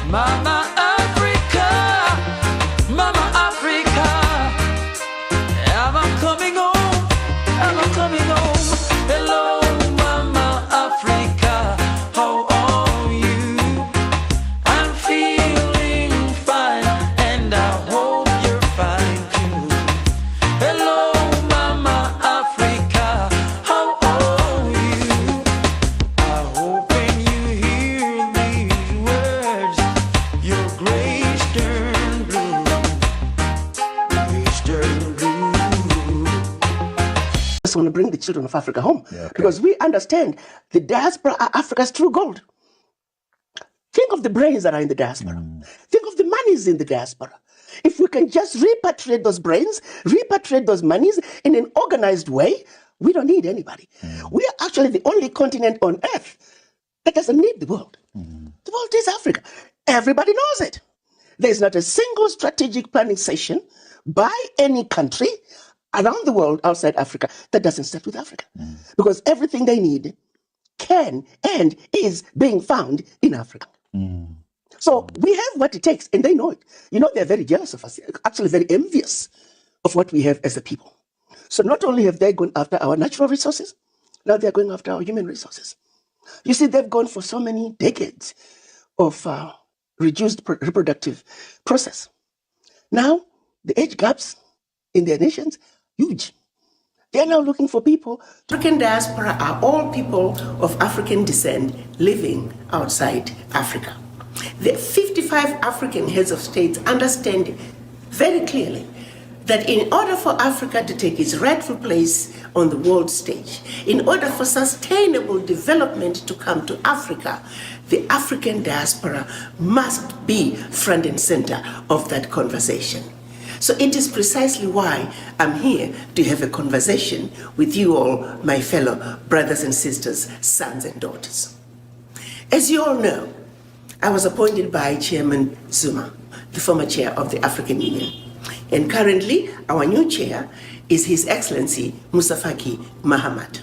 Mama Africa, Mama Africa, am I coming home? Am I coming home? Hello, Mama Africa, how are you? I'm feeling fine, and I hope you're fine too. Hello, Mama Africa, how are you? I hope when you hear these words, your grace turn blue, grace turn blue. I just want to bring the children of Africa home, okay. because we understand the diaspora are Africa's true gold. Think of the brains that are in the diaspora. Think of the monies in the diaspora. If we can just repatriate those brains, repatriate those monies in an organized way, we don't need anybody. We are actually the only continent on earth that doesn't need the world. The world is Africa. Everybody knows it. There's not a single strategic planning session by any country around the world outside Africa that doesn't start with Africa. Because everything they need can and is being found in Africa. So we have what it takes, and they know it. You know, they're very jealous of us, actually very envious of what we have as a people. So not only have they gone after our natural resources, now they're going after our human resources. You see, they've gone for so many decades of reduced reproductive process. Now, the age gaps in their nations, huge. They're now looking for people. African diaspora are all people of African descent living outside Africa. The 55 African heads of states understand very clearly that in order for Africa to take its rightful place on the world stage, in order for sustainable development to come to Africa, the African diaspora must be front and center of that conversation. So it is precisely why I'm here to have a conversation with you all, my fellow brothers and sisters, sons and daughters. As you all know, I was appointed by Chairman Zuma, the former chair of the African Union. And currently, our new chair is His Excellency Musa Faki Mahamat.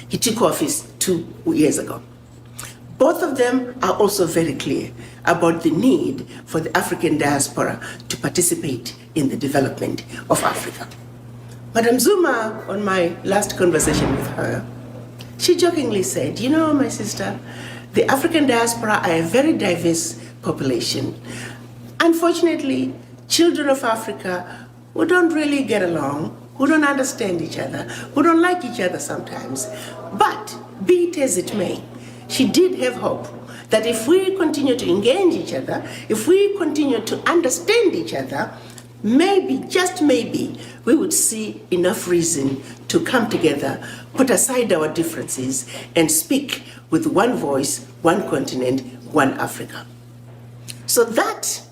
He took office 2 years ago. Both of them are also very clear about the need for the African diaspora to participate in the development of Africa. Madam Zuma, on my last conversation with her, she jokingly said, you know, my sister, the African diaspora are a very diverse population. Unfortunately, children of Africa who don't really get along, who don't understand each other, who don't like each other sometimes. But be it as it may, she did have hope that if we continue to engage each other, if we continue to understand each other, maybe, just maybe, we would see enough reason to come together, put aside our differences, and speak with one voice, one continent, one Africa. So that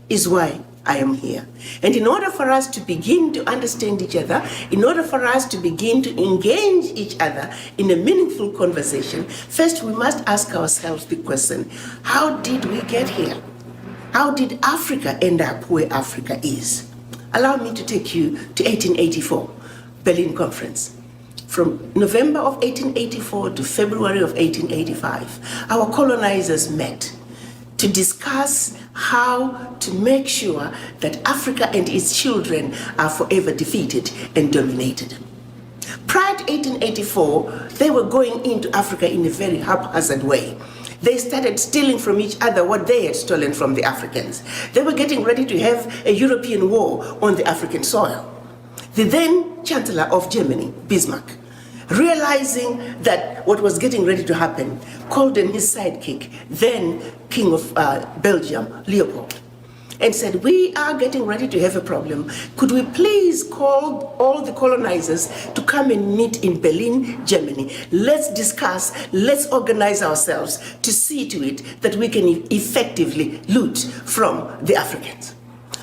is why I am here. And in order for us to begin to understand each other, in order for us to begin to engage each other in a meaningful conversation, first we must ask ourselves the question, how did we get here? How did Africa end up where Africa is? Allow me to take you to 1884, Berlin Conference. From November of 1884 to February of 1885, our colonizers met to discuss how to make sure that Africa and its children are forever defeated and dominated. Prior to 1884, they were going into Africa in a very haphazard way. They started stealing from each other what they had stolen from the Africans. They were getting ready to have a European war on the African soil. The then Chancellor of Germany, Bismarck, realizing that what was getting ready to happen, called in his sidekick, then King of Belgium, Leopold, and said, we are getting ready to have a problem. Could we please call all the colonizers to come and meet in Berlin, Germany? Let's discuss, let's organize ourselves to see to it that we can effectively loot from the Africans.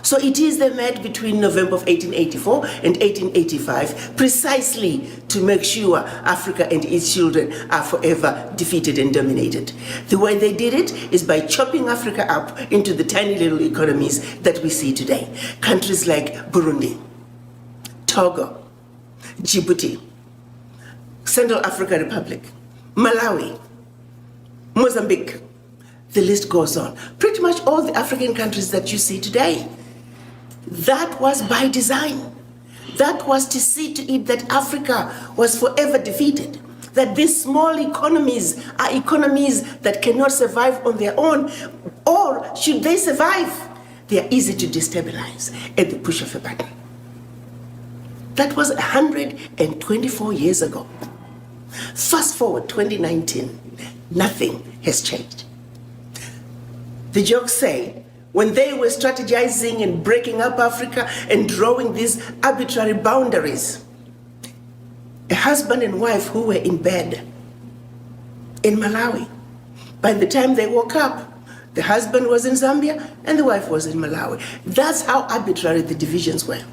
So it is they met between November of 1884 and 1885 precisely to make sure Africa and its children are forever defeated and dominated. The way they did it is by chopping Africa up into the tiny little economies that we see today. Countries like Burundi, Togo, Djibouti, Central African Republic, Malawi, Mozambique. The list goes on. Pretty much all the African countries that you see today, that was by design. That was to see to it that Africa was forever defeated. That these small economies are economies that cannot survive on their own, or should they survive, they are easy to destabilize at the push of a button. That was 124 years ago. Fast forward 2019, nothing has changed. The jokes say, when they were strategizing and breaking up Africa and drawing these arbitrary boundaries, a husband and wife who were in bed in Malawi, by the time they woke up, the husband was in Zambia and the wife was in Malawi. That's how arbitrary the divisions were.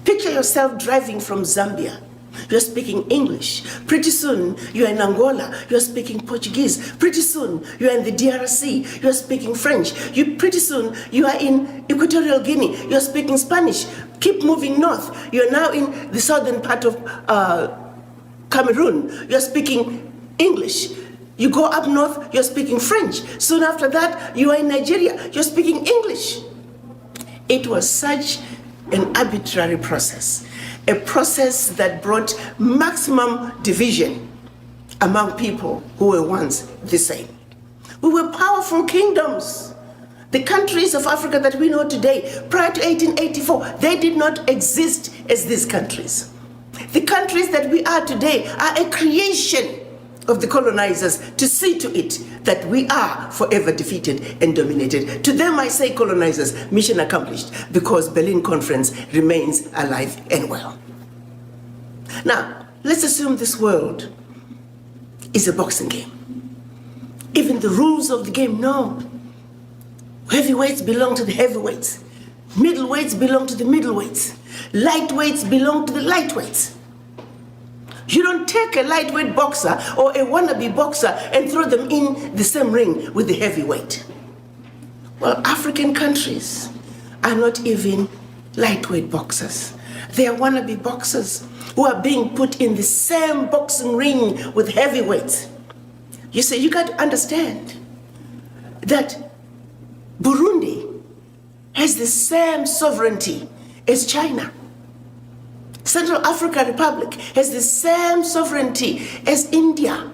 Picture yourself driving from Zambia. You're speaking English. Pretty soon, you're in Angola. You're speaking Portuguese. Pretty soon, you're in the DRC. You're speaking French. Pretty soon, you are in Equatorial Guinea. You're speaking Spanish. Keep moving north. You're now in the southern part of Cameroon. You're speaking English. You go up north, you're speaking French. Soon after that, you are in Nigeria. You're speaking English. It was such an arbitrary process. A process that brought maximum division among people who were once the same. We were powerful kingdoms. The countries of Africa that we know today, prior to 1884, they did not exist as these countries. The countries that we are today are a creation of the colonizers to see to it that we are forever defeated and dominated. To them I say colonizers, mission accomplished, because Berlin Conference remains alive and well. Now, let's assume this world is a boxing game. Even the rules of the game, no. Heavyweights belong to the heavyweights. Middleweights belong to the middleweights. Lightweights belong to the lightweights. You don't take a lightweight boxer or a wannabe boxer and throw them in the same ring with the heavyweight. Well, African countries are not even lightweight boxers. They are wannabe boxers who are being put in the same boxing ring with heavyweights. You see, you got to understand that Burundi has the same sovereignty as China. Central African Republic has the same sovereignty as India.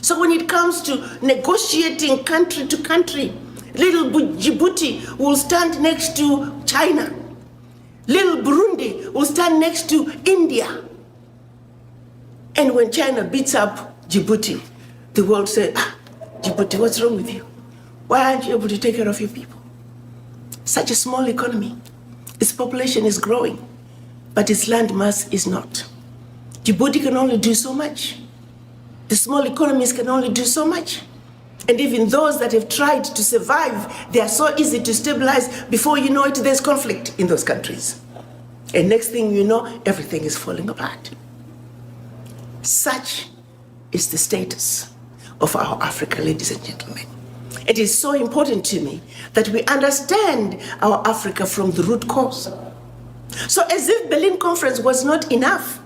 So when it comes to negotiating country to country, little Djibouti will stand next to China. Little Burundi will stand next to India. And when China beats up Djibouti, the world says, Djibouti, what's wrong with you? Why aren't you able to take care of your people? Such a small economy. Its population is growing, but its land mass is not. Djibouti can only do so much. The small economies can only do so much. And even those that have tried to survive, they are so easy to stabilize. Before you know it, there's conflict in those countries. And next thing you know, everything is falling apart. Such is the status of our Africa, ladies and gentlemen. It is so important to me that we understand our Africa from the root cause. So as if Berlin Conference was not enough,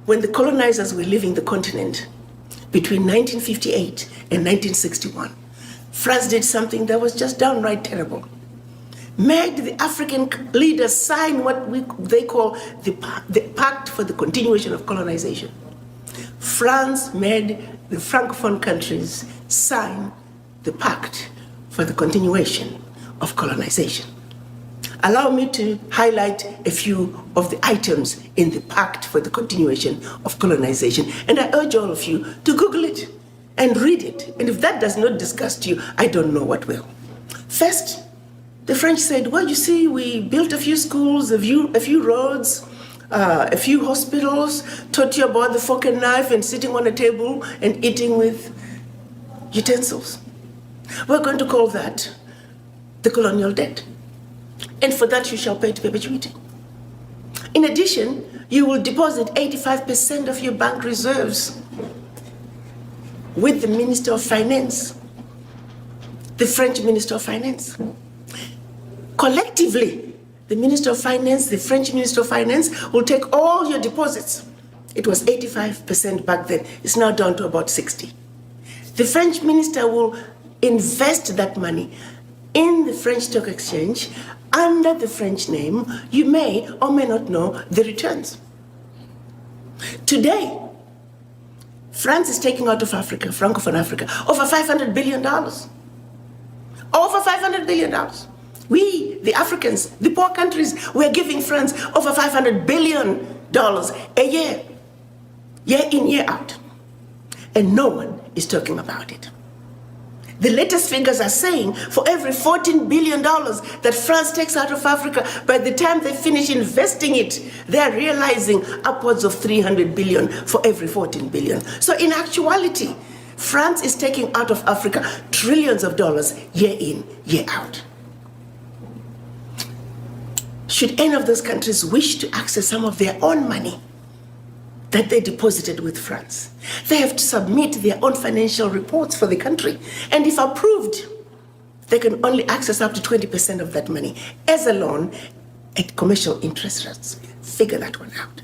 when the colonizers were leaving the continent between 1958 and 1961, France did something that was just downright terrible. Made the African leaders sign what they call the Pact for the Continuation of Colonization. France made the Francophone countries sign the Pact for the Continuation of Colonization. Allow me to highlight a few of the items in the Pact for the Continuation of Colonization, and I urge all of you to Google it and read it. And if that does not disgust you, I don't know what will. First, the French said, well, you see, we built a few schools, a few roads, a few hospitals, taught you about the fork and knife and sitting on a table and eating with utensils. We're going to call that the colonial debt. And for that you shall pay to perpetuity. In addition, you will deposit 85% of your bank reserves with the Minister of Finance, the French Minister of Finance. Collectively, the Minister of Finance, the French Minister of Finance will take all your deposits. It was 85% back then. It's now down to about 60. The French minister will invest that money in the French stock exchange under the French name. You may or may not know the returns. Today, France is taking out of Africa, Francophone Africa, over $500 billion. Over $500 billion. We, the Africans, the poor countries, we're giving France over $500 billion a year. Year in, year out. And no one is talking about it. The latest figures are saying for every $14 billion that France takes out of Africa, by the time they finish investing it, they're realizing upwards of $300 billion for every $14 billion. So in actuality, France is taking out of Africa trillions of dollars year in, year out. Should any of those countries wish to access some of their own money that they deposited with France, they have to submit their own financial reports for the country. And if approved, they can only access up to 20% of that money as a loan at commercial interest rates. Figure that one out.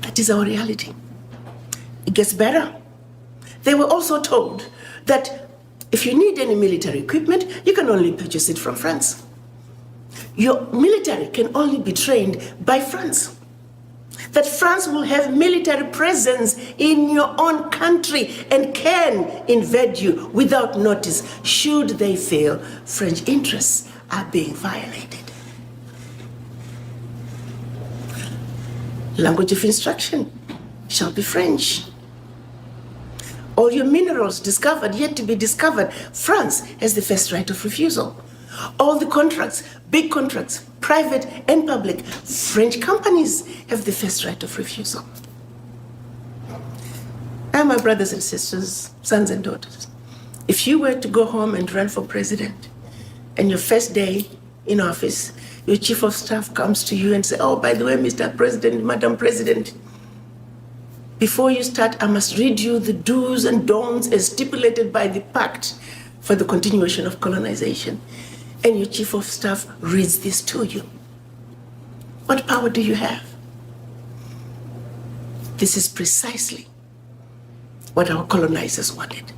That is our reality. It gets better. They were also told that if you need any military equipment, you can only purchase it from France. Your military can only be trained by France. That France will have military presence in your own country and can invade you without notice should they feel French interests are being violated. Language of instruction shall be French. All your minerals discovered, yet to be discovered, France has the first right of refusal. All the contracts, big contracts, private and public, French companies have the first right of refusal. And my brothers and sisters, sons and daughters, if you were to go home and run for president, and your first day in office, your chief of staff comes to you and says, oh, by the way, Mr. President, Madam President, before you start, I must read you the do's and don'ts as stipulated by the Pact for the Continuation of Colonization. And your chief of staff reads this to you. What power do you have? This is precisely what our colonizers wanted.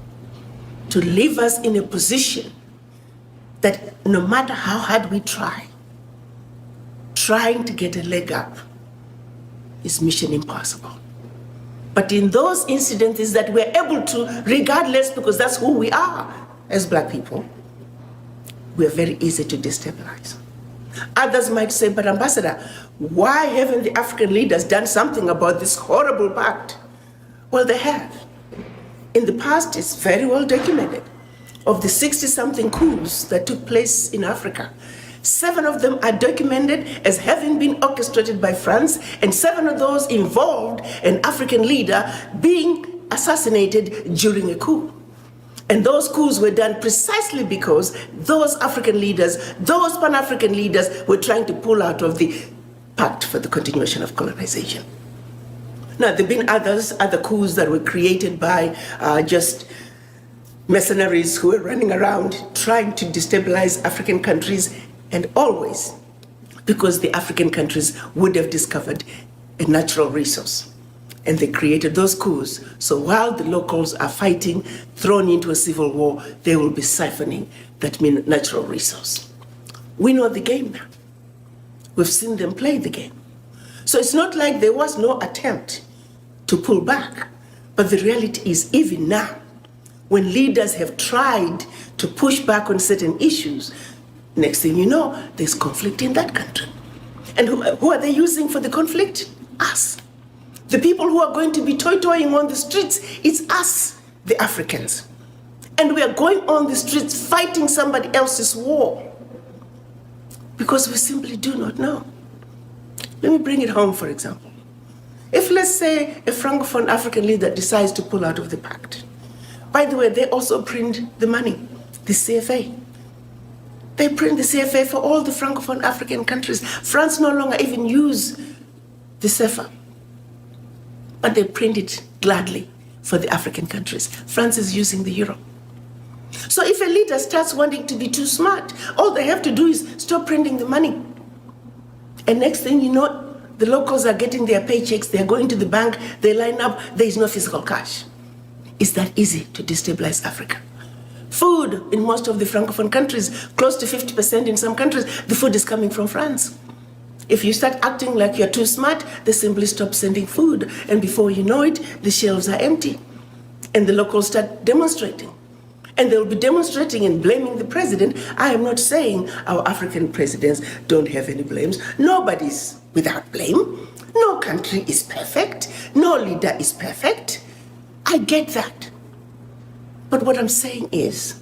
To leave us in a position that no matter how hard we try, trying to get a leg up is mission impossible. But in those incidences that we're able to, regardless, because that's who we are as Black people, we're very easy to destabilize. Others might say, but Ambassador, why haven't the African leaders done something about this horrible pact? Well, they have. In the past, it's very well documented. Of the 60-something coups that took place in Africa, 7 of them are documented as having been orchestrated by France, and 7 of those involved an African leader being assassinated during a coup. And those coups were done precisely because those African leaders, those Pan-African leaders were trying to pull out of the Pact for the Continuation of Colonization. Now, there have been other coups that were created by just mercenaries who were running around trying to destabilize African countries, and always because the African countries would have discovered a natural resource. And they created those coups. So while the locals are fighting, thrown into a civil war, they will be siphoning that natural resource. We know the game now. We've seen them play the game. So it's not like there was no attempt to pull back. But the reality is, even now, when leaders have tried to push back on certain issues, next thing you know, there's conflict in that country. And who are they using for the conflict? Us. The people who are going to be toy-toying on the streets, it's us, the Africans. And we are going on the streets fighting somebody else's war because we simply do not know. Let me bring it home, for example. If, let's say, a Francophone African leader decides to pull out of the pact, by the way, they also print the money, the CFA. They print the CFA for all the Francophone African countries. France no longer even use the CFA. But they print it gladly for the African countries. France is using the euro. So if a leader starts wanting to be too smart, all they have to do is stop printing the money. And next thing you know, the locals are getting their paychecks, they're going to the bank, they line up, there is no physical cash. it's that easy to destabilize Africa. Food in most of the Francophone countries, close to 50% in some countries, the food is coming from France. If you start acting like you're too smart, they simply stop sending food. And before you know it, the shelves are empty. And the locals start demonstrating. And they'll be demonstrating and blaming the president. I am not saying our African presidents don't have any blames. Nobody's without blame. No country is perfect. No leader is perfect. I get that. But what I'm saying is,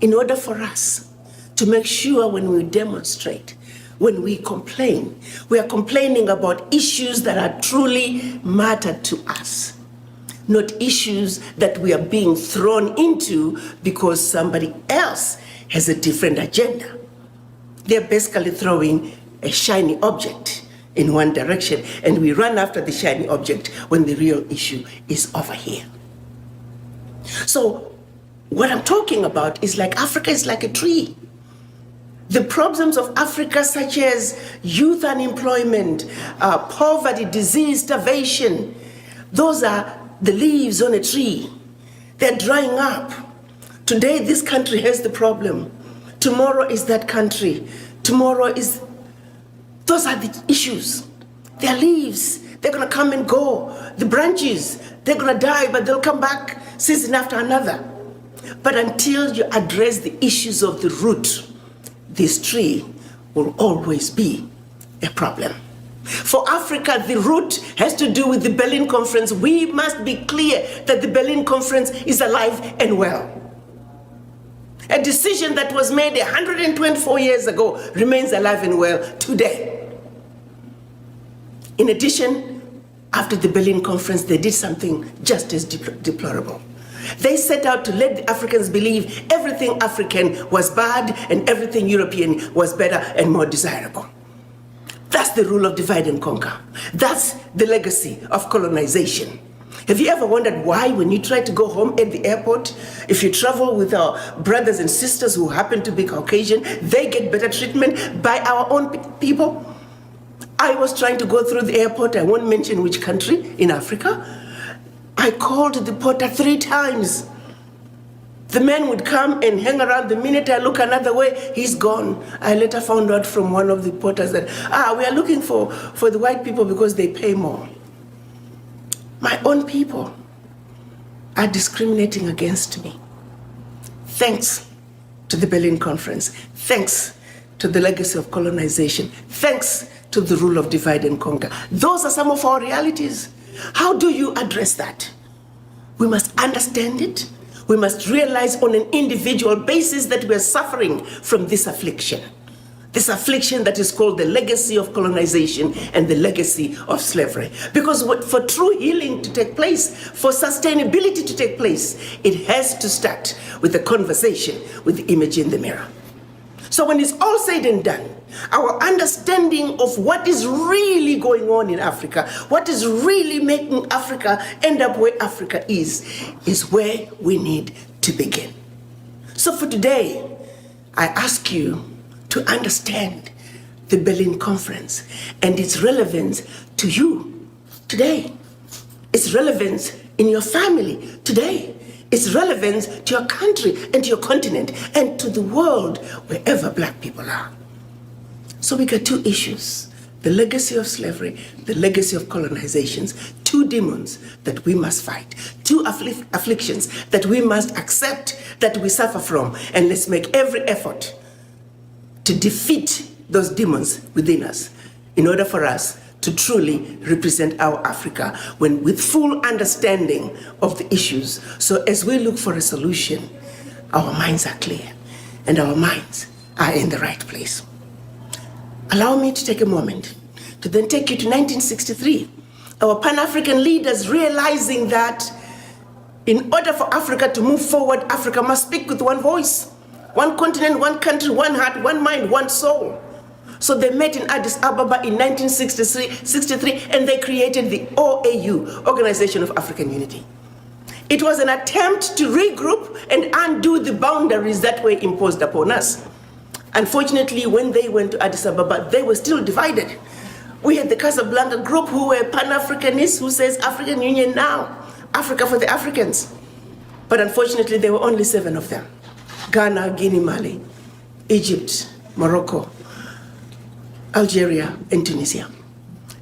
in order for us to make sure when we demonstrate, when we complain, we are complaining about issues that are truly matter to us, not issues that we are being thrown into because somebody else has a different agenda. They're basically throwing a shiny object in one direction, and we run after the shiny object when the real issue is over here. So what I'm talking about is like Africa is like a tree. The problems of Africa, such as youth unemployment, poverty, disease, starvation, those are the leaves on a tree. They're drying up. Today, this country has the problem. Tomorrow is that country. Tomorrow is... Those are the issues. They're leaves. They're going to come and go. The branches, they're going to die, but they'll come back season after another. But until you address the issues of the root, this tree will always be a problem. For Africa, the root has to do with the Berlin Conference. We must be clear that the Berlin Conference is alive and well. A decision that was made 124 years ago remains alive and well today. In addition, after the Berlin Conference, they did something just as deplorable. They set out to let the Africans believe everything African was bad and everything European was better and more desirable. That's the rule of divide and conquer. That's the legacy of colonization. Have you ever wondered why when you try to go home at the airport, if you travel with our brothers and sisters who happen to be Caucasian, they get better treatment by our own people? I was trying to go through the airport, I won't mention which country in Africa. I called the porter 3 times. The man would come and hang around. The minute I look another way, he's gone. I later found out from one of the porters that, we are looking for the white people because they pay more. My own people are discriminating against me. Thanks to the Berlin Conference. Thanks to the legacy of colonization. Thanks to the rule of divide and conquer. Those are some of our realities. How do you address that? We must understand it. We must realize on an individual basis that we are suffering from this affliction. This affliction that is called the legacy of colonization and the legacy of slavery. Because for true healing to take place, for sustainability to take place, it has to start with a conversation with the image in the mirror. So when it's all said and done, our understanding of what is really going on in Africa, what is really making Africa end up where Africa is where we need to begin. So for today, I ask you to understand the Berlin Conference and its relevance to you today. Its relevance in your family today. Its relevance to your country and to your continent and to the world wherever black people are. So we got 2 issues, the legacy of slavery, the legacy of colonizations, 2 demons that we must fight, 2 afflictions that we must accept that we suffer from, and let's make every effort to defeat those demons within us in order for us to truly represent our Africa with full understanding of the issues. So as we look for a solution, our minds are clear and our minds are in the right place. Allow me to take a moment to then take you to 1963. Our Pan-African leaders realizing that in order for Africa to move forward, Africa must speak with one voice, one continent, one country, one heart, one mind, one soul. So they met in Addis Ababa in 1963, and they created the OAU, Organization of African Unity. It was an attempt to regroup and undo the boundaries that were imposed upon us. Unfortunately, when they went to Addis Ababa, they were still divided. We had the Casablanca group who were Pan-Africanists who says African Union now, Africa for the Africans. But unfortunately, there were only 7 of them. Ghana, Guinea, Mali, Egypt, Morocco, Algeria, and Tunisia.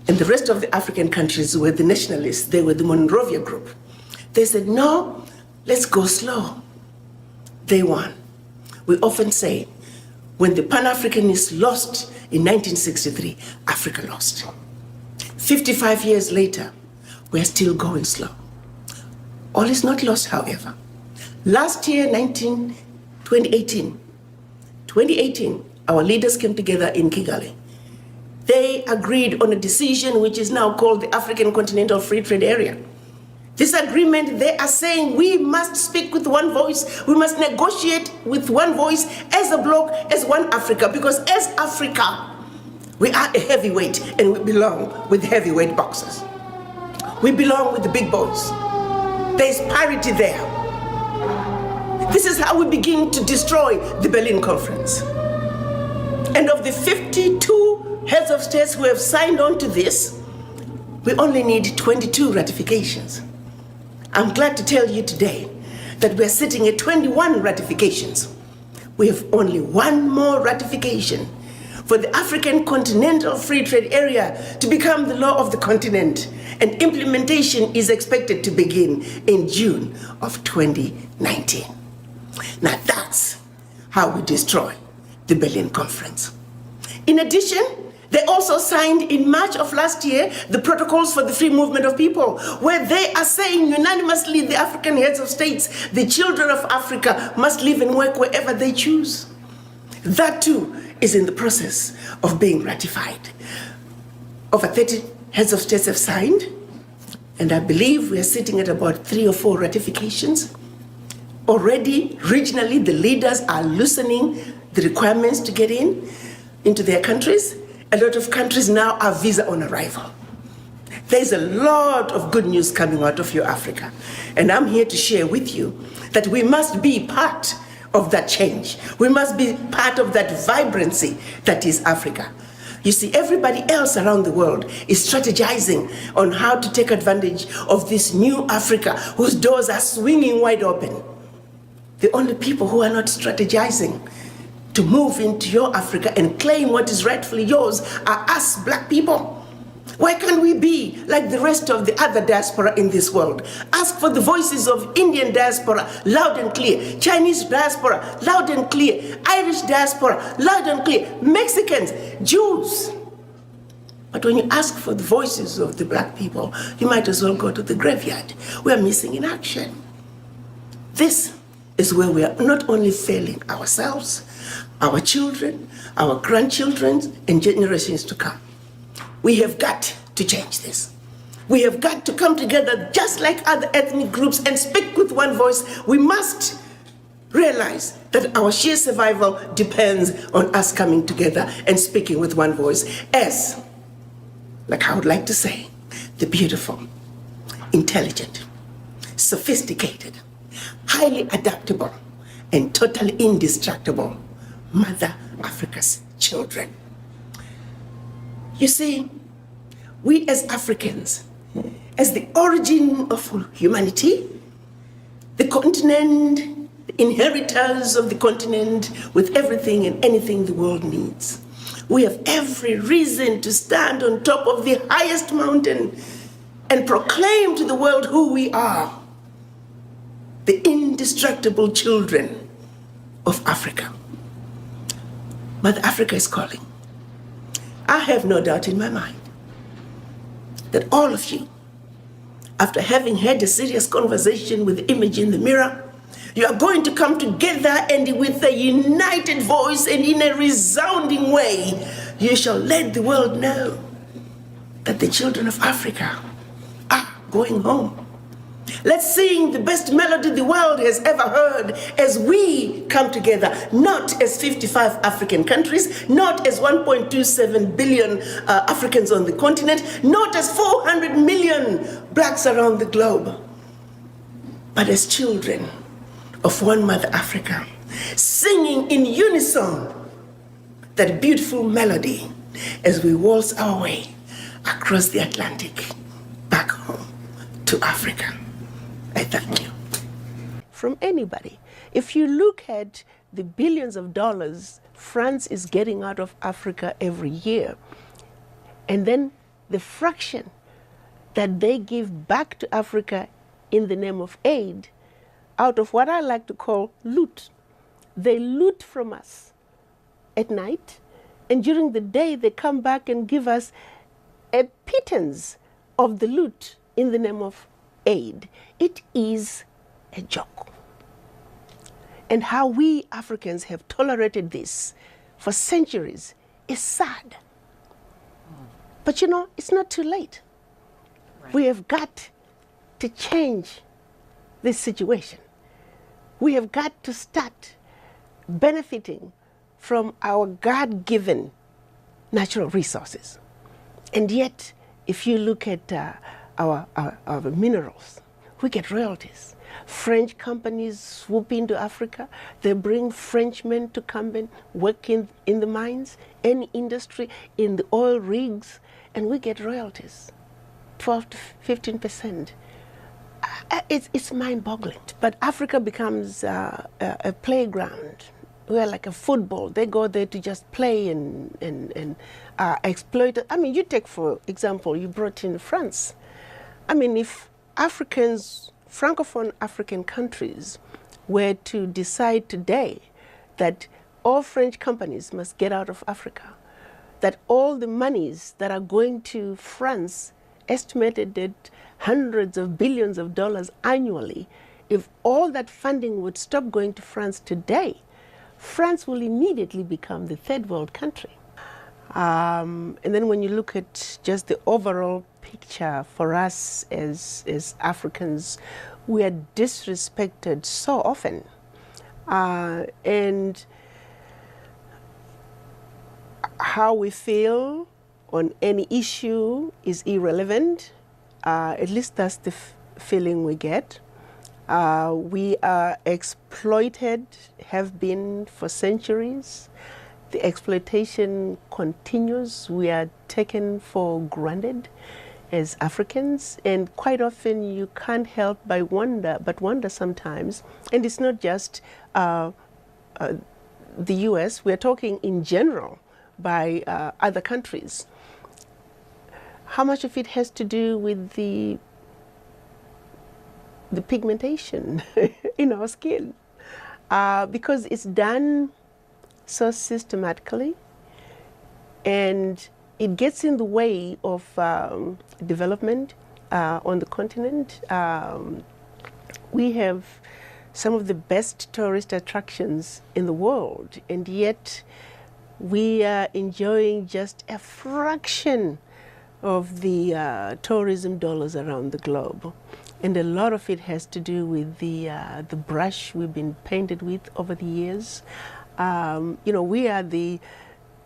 And the rest of the African countries were the nationalists. They were the Monrovia group. They said, no, let's go slow. They won. We often say, when the Pan-Africanists lost in 1963, Africa lost. 55 years later, we're still going slow. All is not lost, however. Last year, 2018, our leaders came together in Kigali. They agreed on a decision which is now called the African Continental Free Trade Area. This agreement, they are saying we must speak with one voice, we must negotiate with one voice as a bloc, as one Africa, because as Africa, we are a heavyweight and we belong with heavyweight boxers. We belong with the big boys. There's parity there. This is how we begin to destroy the Berlin Conference. And of the 52 heads of states who have signed on to this, we only need 22 ratifications. I'm glad to tell you today that we're sitting at 21 ratifications. We have only one more ratification for the African Continental Free Trade Area to become the law of the continent, and implementation is expected to begin in June of 2019. Now that's how we destroy the Berlin Conference. In addition, they also signed in March of last year the protocols for the free movement of people, where they are saying unanimously, the African heads of states, the children of Africa must live and work wherever they choose. That too is in the process of being ratified. Over 30 heads of states have signed, and I believe we are sitting at about 3 or 4 ratifications. Already, regionally, the leaders are loosening the requirements to get into their countries. A lot of countries now are visa on arrival. There's a lot of good news coming out of your Africa. And I'm here to share with you that we must be part of that change. We must be part of that vibrancy that is Africa. You see, everybody else around the world is strategizing on how to take advantage of this new Africa whose doors are swinging wide open. The only people who are not strategizing to move into your Africa and claim what is rightfully yours are us black people. Why can't we be like the rest of the other diaspora in this world? Ask for the voices of Indian diaspora, loud and clear. Chinese diaspora, loud and clear. Irish diaspora, loud and clear. Mexicans, Jews. But when you ask for the voices of the black people, you might as well go to the graveyard. We are missing in action. This is where we are not only failing ourselves, our children, our grandchildren, and generations to come. We have got to change this. We have got to come together just like other ethnic groups and speak with one voice. We must realize that our sheer survival depends on us coming together and speaking with one voice as, like I would like to say, the beautiful, intelligent, sophisticated, highly adaptable, and totally indestructible Mother Africa's children. You see, we as Africans, as the origin of humanity, the continent, the inheritors of the continent with everything and anything the world needs, we have every reason to stand on top of the highest mountain and proclaim to the world who we are, the indestructible children of Africa. Mother Africa is calling. I have no doubt in my mind that all of you, after having had a serious conversation with the image in the mirror, you are going to come together and with a united voice and in a resounding way, you shall let the world know that the children of Africa are going home. Let's sing the best melody the world has ever heard as we come together, not as 55 African countries, not as 1.27 billion Africans on the continent, not as 400 million blacks around the globe, but as children of one Mother Africa, singing in unison that beautiful melody as we waltz our way across the Atlantic back home to Africa. I thank you. from anybody. If you look at the billions of dollars France is getting out of Africa every year, and then the fraction that they give back to Africa in the name of aid, out of what I like to call loot. They loot from us at night, and during the day they come back and give us a pittance of the loot in the name of aid. It is a joke. And how we Africans have tolerated this for centuries is sad. But you know, it's not too late. Right. We have got to change this situation. We have got to start benefiting from our God-given natural resources. And yet, if you look at our minerals, we get royalties. French companies swoop into Africa. They bring Frenchmen to come and work in the mines, any industry, in the oil rigs, and we get royalties, 12 to 15%. It's mind-boggling. But Africa becomes a playground. We're like a football. They go there to just play and exploit it. I mean, you take, for example, you brought in France. I mean, if Africans, Francophone African countries, were to decide today that all French companies must get out of Africa, that all the monies that are going to France, estimated at hundreds of billions of dollars annually, if all that funding would stop going to France today, France will immediately become the third world country. And then when you look at just the overall picture for us as Africans, we are disrespected so often. And how we feel on any issue is irrelevant. At least that's the feeling we get. We are exploited, have been for centuries. The exploitation continues. We are taken for granted as Africans, and quite often you can't help but wonder sometimes. And it's not just the US, we're talking in general by other countries. How much of it has to do with the pigmentation in our skin? Because it's done so systematically, and it gets in the way of development on the continent. We have some of the best tourist attractions in the world, and yet we are enjoying just a fraction of the tourism dollars around the globe. And a lot of it has to do with the brush we've been painted with over the years. You know, we are the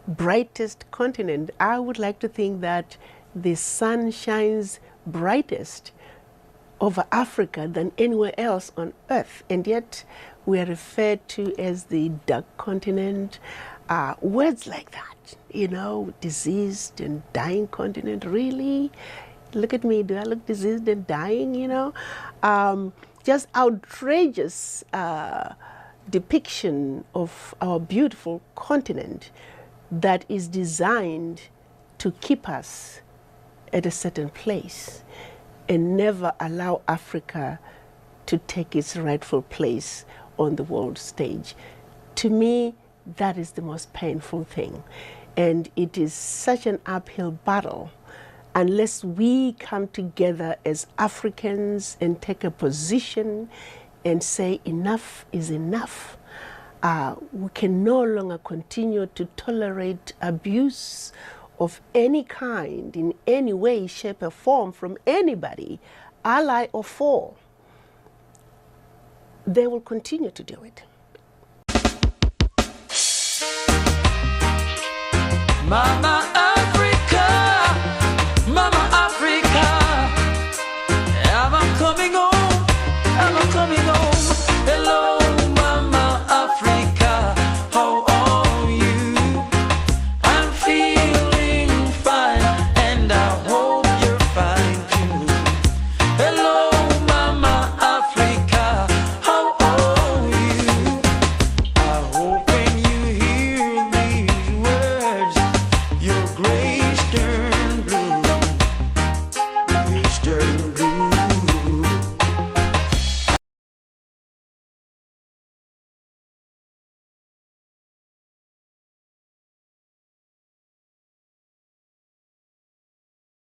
brightest continent. I would like to think that the sun shines brightest over Africa than anywhere else on earth, and yet we are referred to as the dark continent. Words like that, you know, diseased and dying continent. Really? Look at me, do I look diseased and dying, you know? Just outrageous depiction of our beautiful continent that is designed to keep us at a certain place and never allow Africa to take its rightful place on the world stage. To me, that is the most painful thing. And it is such an uphill battle unless we come together as Africans and take a position and say enough is enough. We can no longer continue to tolerate abuse of any kind, in any way, shape, or form from anybody, ally or foe. They will continue to do it. Mama